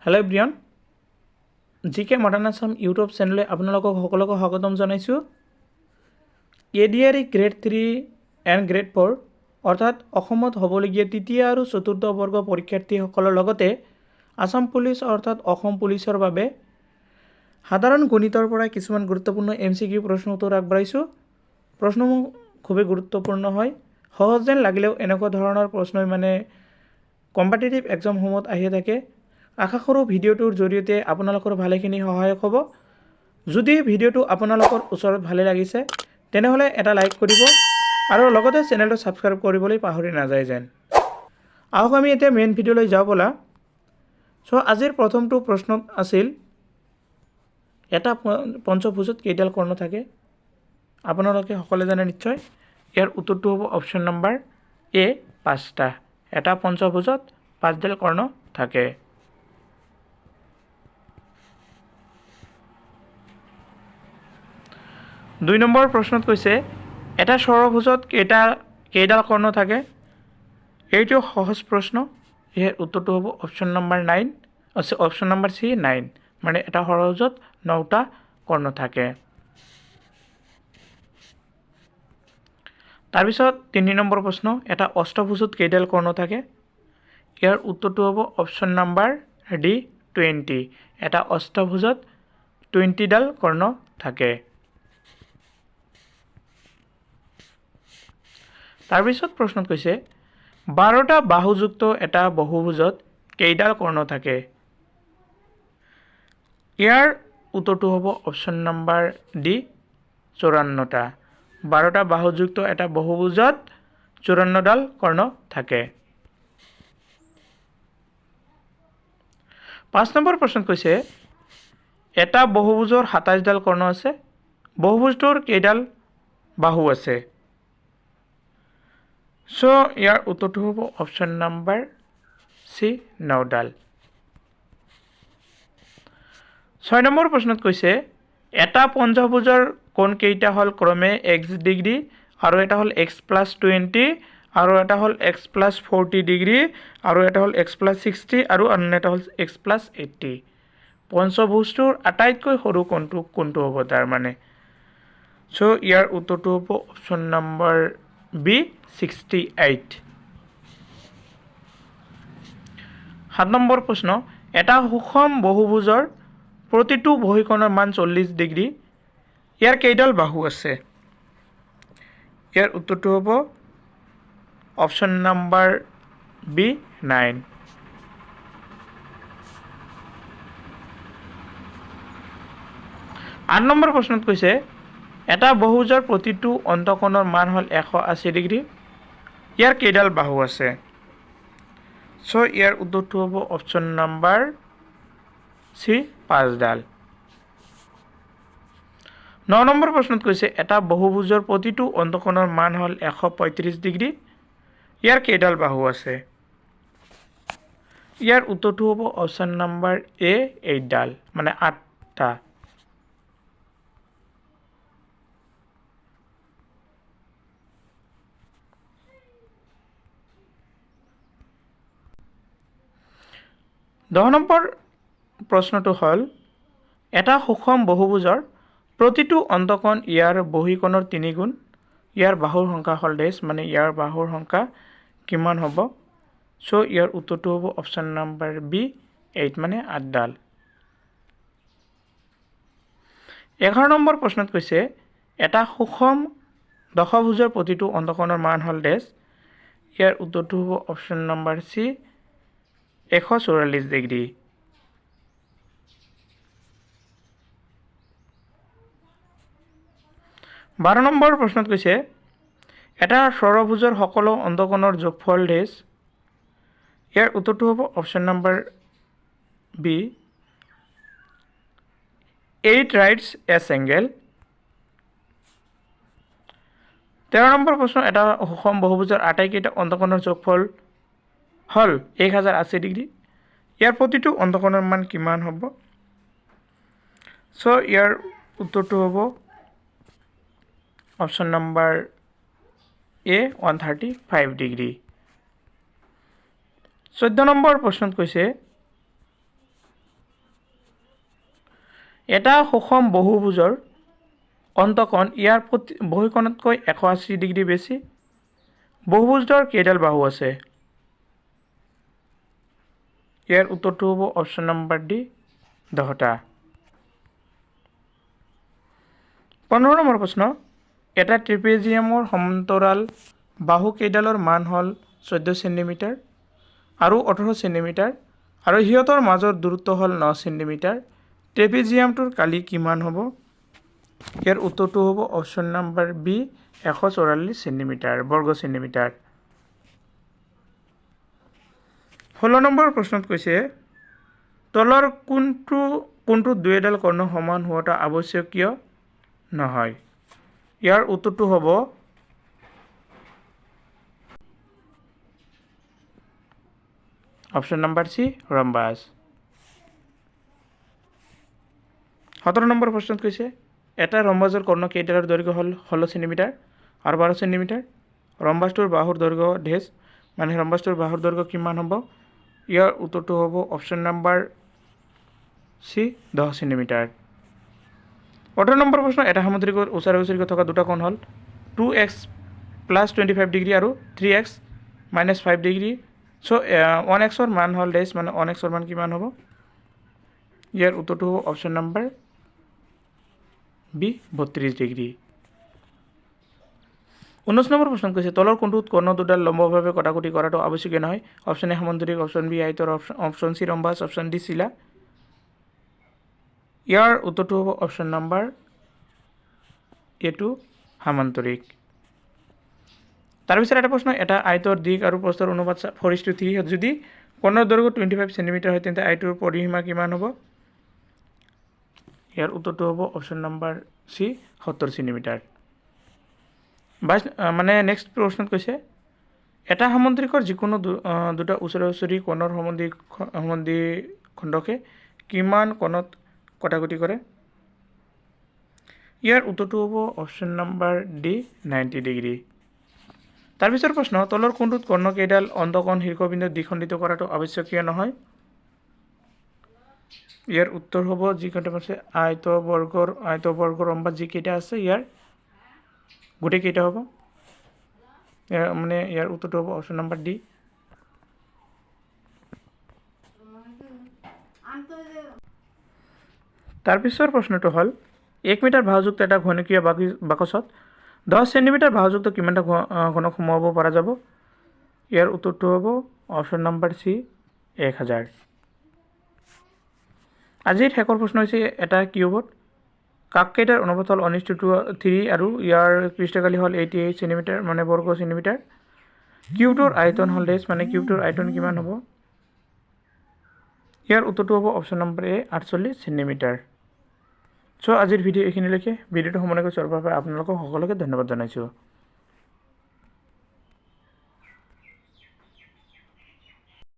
Hello' everyone, জিকে modern Assam YouTube চেনেলে আপোনালোকক সকলোকে স্বাগতম জনাইছোঁ। ADRE গ্ৰেড 3 এণ্ড গ্ৰেড 4 অৰ্থাৎ অসমত হ'বলগীয়া তৃতীয় আৰু চতুৰ্থ বৰ্গ পৰীক্ষাৰ্থীসকলৰ লগতে আছাম পুলিচ অৰ্থাৎ অসম পুলিচৰ বাবে সাধাৰণ গণিতৰ পৰা কিছুমান গুৰুত্বপূৰ্ণ MCQ প্ৰশ্ন উত্তৰ আগবঢ়াইছোঁ। প্ৰশ্নসমূহ খুবেই গুৰুত্বপূৰ্ণ হয়। সহজ যেন লাগিলেও এনেকুৱা ধৰণৰ প্ৰশ্নই কম্পিটিটিভ এক্সামসমূহত আহি থাকে। আশা কৰোঁ ভিডিঅ'টোৰ জৰিয়তে আপোনালোকৰ ভালেখিনি সহায়ক হ'ব। যদি ভিডিঅ'টো আপোনালোকৰ ওচৰত ভালে লাগিছে তেনেহ'লে এটা লাইক কৰিব আৰু লগতে চেনেলটো ছাবস্ক্ৰাইব কৰিবলৈ পাহৰি নাযায় যেন। আহক আমি এতিয়া মেইন ভিডিঅ'লৈ যাওঁ ব'লা। আজিৰ প্ৰথমটো প্ৰশ্ন আছিল, এটা পঞ্চভুজত কেইডাল কৰ্ণ থাকে? আপোনালোকে সকলোৱে জানে নিশ্চয়। ইয়াৰ উত্তৰটো হ'ব অপশ্যন নম্বৰ A 5টা। এটা পঞ্চভুজত 5ডাল কৰ্ণ থাকে। দুই নম্বৰ প্ৰশ্নত কৈছে, এটা ষড়ভুজত কেইডাল কৰ্ণ থাকে? এইটো সহজ প্ৰশ্ন। ইয়াৰ উত্তৰটো হ'ব অপশ্যন নম্বৰ C 9, মানে এটা ষড়ভুজত 9টা কৰ্ণ থাকে। তাৰপিছত 3 নম্বৰ প্ৰশ্ন, এটা অষ্টভুজত কেইডাল কৰ্ণ থাকে? ইয়াৰ উত্তৰটো হ'ব অপশ্যন নম্বৰ D 20, এটা অষ্টভুজত 20ডাল কৰ্ণ থাকে। তাৰপিছত প্ৰশ্নত কৈছে, 12টা বাহুযুক্ত এটা বহুভুজত কেইডাল কৰ্ণ থাকে? ইয়াৰ উত্তৰটো হ'ব অপশ্যন নম্বৰ D 54টা। 12টা বাহুযুক্ত এটা বহুভুজত 54ডাল কৰ্ণ থাকে। 5 নম্বৰ প্ৰশ্নত কৈছে, এটা বহুভুজৰ 27ডাল কৰ্ণ আছে। বহুভুজটোৰ কেইডাল বাহু আছে? ইয়াৰ উত্তৰটো হ'ব অপশ্যন নম্বৰ C 9ডাল। 6 নম্বৰ প্ৰশ্নত কৈছে, এটা পঞ্চভুজৰ কোণ কেইটা হ'ল ক্ৰমে x ডিগ্ৰী আৰু এটা হ'ল x+20 আৰু এটা হ'ল x+40 ডিগ্ৰী আৰু এটা হ'ল x+60 আৰু আন এটা হ'ল x+80। পঞ্চভুজটোৰ আটাইতকৈ সৰু কোণটো হ'ব তাৰমানে। ইয়াৰ উত্তৰটো হ'ব অপশ্যন নম্বৰ B 68। 7 নম্বৰ প্ৰশ্ন, এটা সুষম বহুভুজৰ প্ৰতিটো বহীকোণৰ মান 40 ডিগ্ৰী। ইয়াৰ কেইডাল বাহু আছে? ইয়াৰ উত্তৰটো হ'ব অপশ্যন নম্বৰ B 9। 8 নম্বৰ প্ৰশ্নত কৈছে, এটা বহুভুজৰ প্ৰতিটো অন্তঃকোণৰ মান হ'ল 180 ডিগ্ৰী। ইয়াৰ কেইডাল বাহু আছে? ইয়াৰ উত্তৰটো হ'ব অপশ্যন নম্বৰ C 5ডাল। 9 নম্বৰ প্ৰশ্নত কৈছে, এটা বহুভুজৰ প্ৰতিটো অন্তঃকোণৰ মান হ'ল 135 ডিগ্ৰী। ইয়াৰ কেইডাল বাহু আছে? ইয়াৰ উত্তৰটো হ'ব অপশ্যন নম্বৰ A 8ডাল, মানে 8টা। দহ নম্বৰ প্ৰশ্নটো হ'ল, এটা সুষম বহুভুজৰ প্ৰতিটো অন্তঃকোণ ইয়াৰ বহীকোণৰ 3 গুণ। ইয়াৰ বাহুৰ সংখ্যা হ'ল ডেছ, মানে ইয়াৰ বাহুৰ সংখ্যা কিমান হ'ব? ইয়াৰ উত্তৰটো হ'ব অপশ্যন নম্বৰ B 8, মানে 8ডাল। 11 নম্বৰ প্ৰশ্নত কৈছে, এটা সুষম দশভুজৰ প্ৰতিটো অন্তঃকোণৰ মান হ'ল ডেছ। ইয়াৰ উত্তৰটো হ'ব option number C 144 degree. 12 number প্ৰশ্নত কৈছে, এটা ষড়ভুজৰ সকলো অন্তঃকোণৰ যোগফল ডেছ। ইয়াৰ উত্তৰটো হ'ব অপশ্যন নম্বৰ B 8 ৰাইটছ এ এংগেল। 13 নম্বৰ প্ৰশ্ন, এটা সুষম বহুভুজৰ আটাইকেইটা অন্তঃকোণৰ যোগফল হ'ল 1080 ডিগ্ৰী। ইয়াৰ প্ৰতিটো অন্তঃকোণৰ মান কিমান হ'ব? ইয়াৰ উত্তৰটো হ'ব option number A 135 degree. 14 number প্ৰশ্নত কৈছে, এটা সুষম বহুভুজৰ অন্তকোণ ইয়াৰ বহিকোণতকৈ 180 ডিগ্ৰী বেছি। বহুভুজৰ কেইডাল বাহু আছে? ইয়াৰ উত্তৰটো হ'ব অপশ্যন নম্বৰ ডি 10টা। 15 নম্বৰ প্ৰশ্ন, এটা ট্ৰেপেজিয়ামৰ সমান্তৰাল বাহু কেইডালৰ মান হ'ল 14 সেণ্টিমিটাৰ আৰু 18 সেণ্টিমিটাৰ আৰু সিহঁতৰ মাজৰ দূৰত্ব হ'ল 9 সেণ্টিমিটাৰ। ট্ৰেপেজিয়ামটোৰ কালি কিমান হ'ব? ইয়াৰ উত্তৰটো হ'ব অপশ্যন নম্বৰ বি 144 সেণ্টিমিটাৰ বৰ্গ সেণ্টিমিটাৰ। 16 নম্বৰ প্ৰশ্নত কৈছে তলৰ কোনটো দুয়োডাল কৰ্ণ সমান হোৱাটো আৱশ্যকীয় নহয়? ইয়াৰ উত্তৰটো হ'ব অপশ্যন নম্বৰ সি ৰম্বাস। 17 নম্বৰ প্ৰশ্নত কৈছে এটা ৰম্বাসৰ কৰ্ণ কেইডালৰ দৈৰ্ঘ্য হ'ল 16 সেণ্টিমিটাৰ আৰু 12 সেণ্টিমিটাৰ। ৰম্বাসটোৰ বাহুৰ দৈৰ্ঘ্য ডেছ মানে ৰম্বাসটোৰ বাহুৰ দৈৰ্ঘ্য কিমান হ'ব? ইয়াৰ উত্তৰটো হ'ব অপশ্যন নম্বৰ সি 10 সেণ্টিমিটাৰ। 18 নম্বৰ প্ৰশ্ন, এটা সামুদ্ৰিকৰ ওচৰে ওচৰিকৈ থকা দুটা কোণ হ'ল 2x + 25 ডিগ্ৰী আৰু 3x - 5 ডিগ্ৰী। চ' 1xৰ মান হ'ল ডেছ মানে 1xৰ মান কিমান হ'ব? ইয়াৰ উত্তৰটো হ'ব option number B 32 degree. 19 number প্ৰশ্ন কৈছে তলৰ কোনটোত কৰ্ণ দুডাল লম্বভাৱে কটাকটি কৰাটো আৱশ্যকীয় নহয়? অপশ্যন এ সামুদ্ৰিক, অপশ্যন বি আয়তৰ, option C rhombus, option D চিলা। ইয়াৰ উত্তৰটো হ'ব অপশ্যন নম্বৰ এটো সামান্তৰিক। তাৰপিছত এটা প্ৰশ্ন, এটা আয়তৰ দিক আৰু প্ৰস্থৰ অনুপাত 4:3 যদি কৰ্ণৰ দৈৰ্ঘ্য 25 সেণ্টিমিটাৰ হয় তেন্তে আয়তৰ পৰিসীমা কিমান হ'ব? ইয়াৰ উত্তৰটো হ'ব অপশ্যন নম্বৰ সি 70 সেণ্টিমিটাৰ। মানে নেক্সট প্ৰশ্নত কৈছে এটা সামুদ্ৰিকৰ যিকোনো দুটা ওচৰা ওচৰি কোণৰ সমদ্বিখণ্ডকে কিমান কোণত কটাকটি কৰে? ইয়াৰ উত্তৰটো হ'ব অপশ্যন নম্বৰ ডি 90 ডিগ্ৰী। তাৰপিছৰ প্ৰশ্ন, তলৰ কোনটোত কৰ্ণ কেইডাল অন্তকোণ শীৰ্ষবিন্দুত দ্বিখণ্ডিত কৰাটো আৱশ্যকীয় নহয়? ইয়াৰ উত্তৰ হ'ব যিকেইটা আছে আয়তবৰ্গৰ ৰম্বাস যিকেইটা আছে ইয়াৰ গোটেইকেইটা হ'ব। মানে ইয়াৰ উত্তৰটো হ'ব অপশ্যন নম্বৰ ডি। তাৰপিছৰ প্ৰশ্নটো হ'ল 1 মিটাৰ বাহুযুক্ত এটা ঘনকীয় বাকচত 10 সেণ্টিমিটাৰ বাহুযুক্ত কিমানটা ঘনক সোমাব পৰা যাব? ইয়াৰ উত্তৰটো হ'ব অপশ্যন নম্বৰ চি 1000। আজিৰ শেষৰ প্ৰশ্ন হৈছে এটা কিউবত কাককেইটাৰ অনুপাত হ'ল 1:3 আৰু ইয়াৰ পৃষ্ঠকালি হ'ল 88 সেণ্টিমিটাৰ মানে বৰ্গ সেণ্টিমিটাৰ। কিউবটোৰ আয়তন হ'ল ডেছ মানে কিউবটোৰ আয়তন কিমান হ'ব? ইয়াৰ উত্তৰটো হ'ব অপশ্যন নম্বৰ এ 48 সেণ্টিমিটাৰ। চ' আজিৰ ভিডিঅ' এইখিনিলৈকে। ভিডিঅ'টো সম্পূৰ্ণকৈ চোৱাৰ বাবে আপোনালোকক সকলোকে ধন্যবাদ জনাইছোঁ।